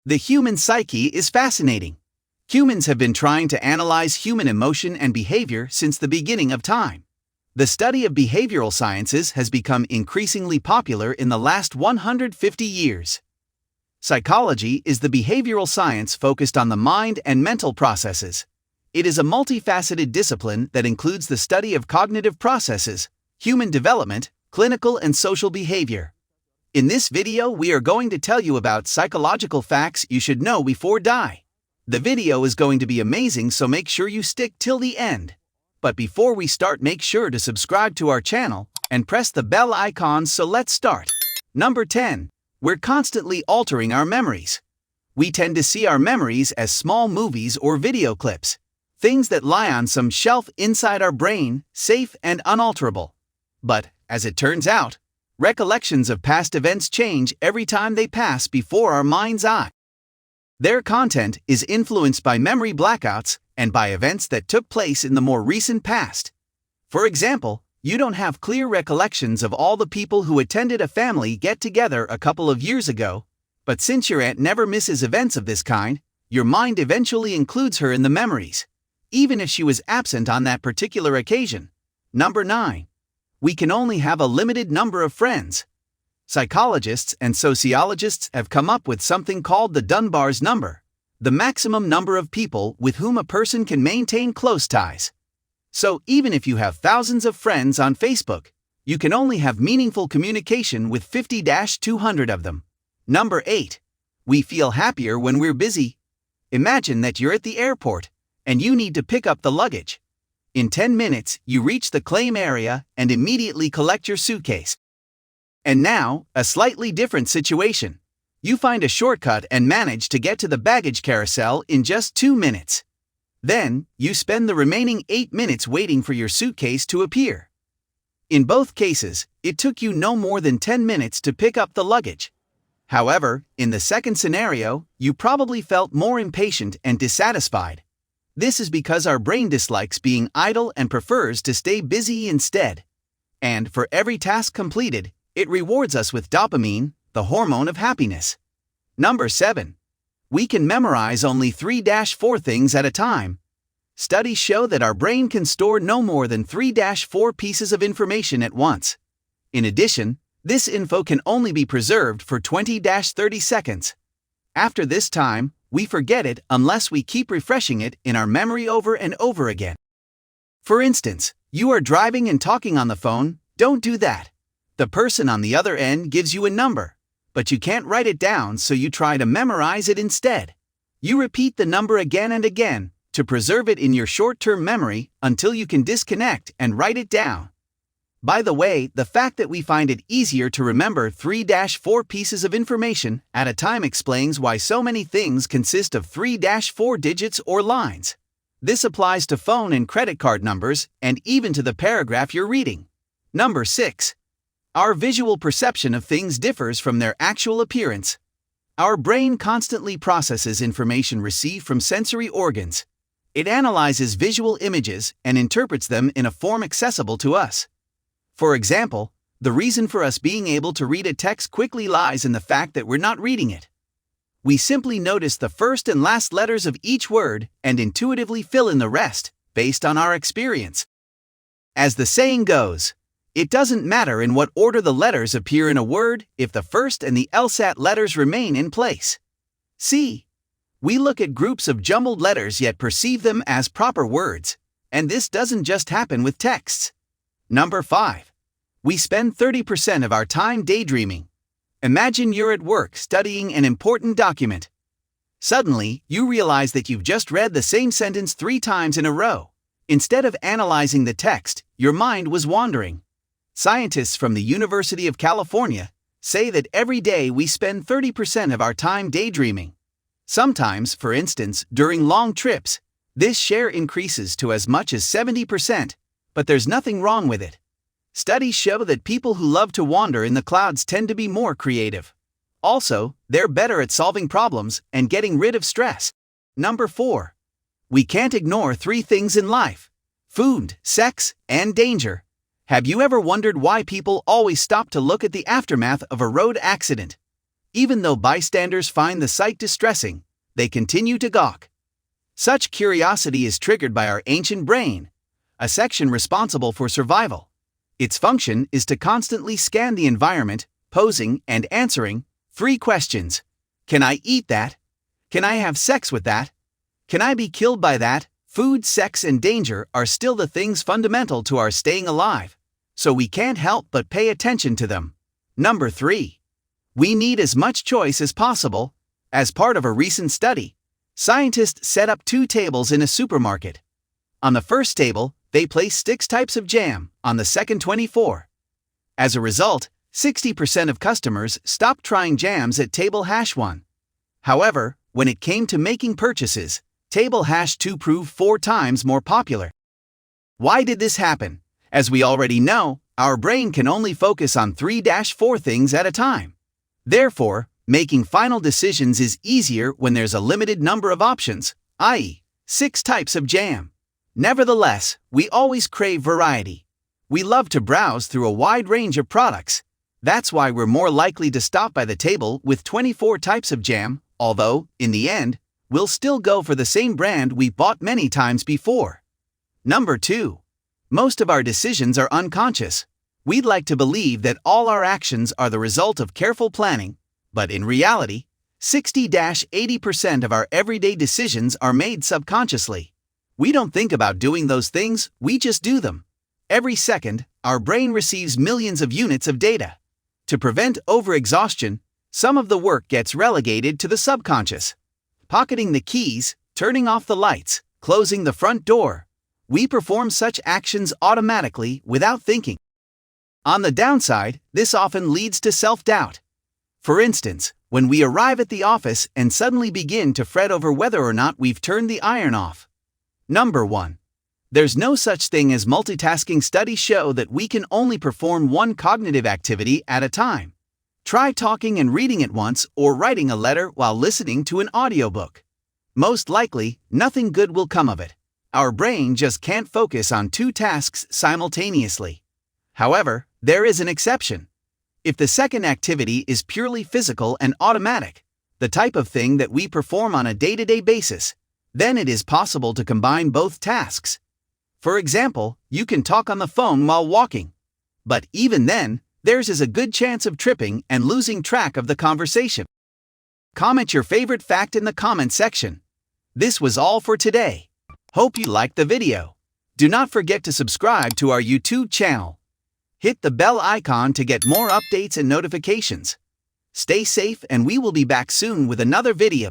The human psyche is fascinating. Humans have been trying to analyze human emotion and behavior since the beginning of time. The study of behavioral sciences has become increasingly popular in the last 150 years. Psychology is the behavioral science focused on the mind and mental processes. It is a multifaceted discipline that includes the study of cognitive processes, human development, clinical and social behavior. In this video, we are going to tell you about psychological facts you should know before die. The video is going to be amazing, so make sure you stick till the end. But before we start, make sure to subscribe to our channel and press the bell icon, so let's start. Number 10. We're constantly altering our memories. We tend to see our memories as small movies or video clips, things that lie on some shelf inside our brain, safe and unalterable. But, as it turns out, recollections of past events change every time they pass before our mind's eye. Their content is influenced by memory blackouts and by events that took place in the more recent past. For example, you don't have clear recollections of all the people who attended a family get-together a couple of years ago, but since your aunt never misses events of this kind, your mind eventually includes her in the memories, even if she was absent on that particular occasion. Number 9. We can only have a limited number of friends. Psychologists and sociologists have come up with something called the Dunbar's number, the maximum number of people with whom a person can maintain close ties. So even if you have thousands of friends on Facebook, you can only have meaningful communication with 50-200 of them. Number 8. We feel happier when we're busy. Imagine that you're at the airport and you need to pick up the luggage. In 10 minutes, you reach the claim area and immediately collect your suitcase. And now, a slightly different situation. You find a shortcut and manage to get to the baggage carousel in just 2 minutes. Then, you spend the remaining 8 minutes waiting for your suitcase to appear. In both cases, it took you no more than 10 minutes to pick up the luggage. However, in the second scenario, you probably felt more impatient and dissatisfied. This is because our brain dislikes being idle and prefers to stay busy instead. And for every task completed, it rewards us with dopamine, the hormone of happiness. Number 7. We can memorize only 3-4 things at a time. Studies show that our brain can store no more than 3-4 pieces of information at once. In addition, this info can only be preserved for 20-30 seconds. After this time, we forget it unless we keep refreshing it in our memory over and over again. For instance, you are driving and talking on the phone. Don't do that. The person on the other end gives you a number, but you can't write it down, so you try to memorize it instead. You repeat the number again and again to preserve it in your short-term memory until you can disconnect and write it down. By the way, the fact that we find it easier to remember 3-4 pieces of information at a time explains why so many things consist of 3-4 digits or lines. This applies to phone and credit card numbers and even to the paragraph you're reading. Number 6. Our visual perception of things differs from their actual appearance. Our brain constantly processes information received from sensory organs. It analyzes visual images and interprets them in a form accessible to us. For example, the reason for us being able to read a text quickly lies in the fact that we're not reading it. We simply notice the first and last letters of each word and intuitively fill in the rest, based on our experience. As the saying goes, it doesn't matter in what order the letters appear in a word if the first and the LSAT letters remain in place. See, we look at groups of jumbled letters yet perceive them as proper words, and this doesn't just happen with texts. Number 5. We spend 30% of our time daydreaming. Imagine you're at work studying an important document. Suddenly, you realize that you've just read the same sentence 3 times in a row. Instead of analyzing the text, your mind was wandering. Scientists from the University of California say that every day we spend 30% of our time daydreaming. Sometimes, for instance, during long trips, this share increases to as much as 70%, but there's nothing wrong with it. Studies show that people who love to wander in the clouds tend to be more creative. Also, they're better at solving problems and getting rid of stress. Number 4. We can't ignore 3 things in life: food, sex, and danger. Have you ever wondered why people always stop to look at the aftermath of a road accident? Even though bystanders find the sight distressing, they continue to gawk. Such curiosity is triggered by our ancient brain, a section responsible for survival. Its function is to constantly scan the environment, posing and answering 3 questions. Can I eat that? Can I have sex with that? Can I be killed by that? Food, sex, and danger are still the things fundamental to our staying alive, so we can't help but pay attention to them. Number 3. We need as much choice as possible. As part of a recent study, scientists set up 2 tables in a supermarket. On the first table, they placed 6 types of jam, on the second 24. As a result, 60% of customers stopped trying jams at table #1. However, when it came to making purchases, table #2 proved 4 times more popular. Why did this happen? As we already know, our brain can only focus on 3-4 things at a time. Therefore, making final decisions is easier when there's a limited number of options, i.e., 6 types of jam. Nevertheless, we always crave variety. We love to browse through a wide range of products. That's why we're more likely to stop by the table with 24 types of jam, although, in the end, we'll still go for the same brand we bought many times before. Number 2. Most of our decisions are unconscious. We'd like to believe that all our actions are the result of careful planning, but in reality, 60-80% of our everyday decisions are made subconsciously. We don't think about doing those things, we just do them. Every second, our brain receives millions of units of data. To prevent overexhaustion, some of the work gets relegated to the subconscious. Pocketing the keys, turning off the lights, closing the front door. We perform such actions automatically without thinking. On the downside, this often leads to self-doubt. For instance, when we arrive at the office and suddenly begin to fret over whether or not we've turned the iron off. Number 1. There's no such thing as multitasking. Studies show that we can only perform one cognitive activity at a time. Try talking and reading at once or writing a letter while listening to an audiobook. Most likely, nothing good will come of it. Our brain just can't focus on 2 tasks simultaneously. However, there is an exception. If the second activity is purely physical and automatic, the type of thing that we perform on a day-to-day basis, then it is possible to combine both tasks. For example, you can talk on the phone while walking. But even then, theirs is a good chance of tripping and losing track of the conversation. Comment your favorite fact in the comment section. This was all for today. Hope you liked the video. Do not forget to subscribe to our YouTube channel. Hit the bell icon to get more updates and notifications. Stay safe, and we will be back soon with another video.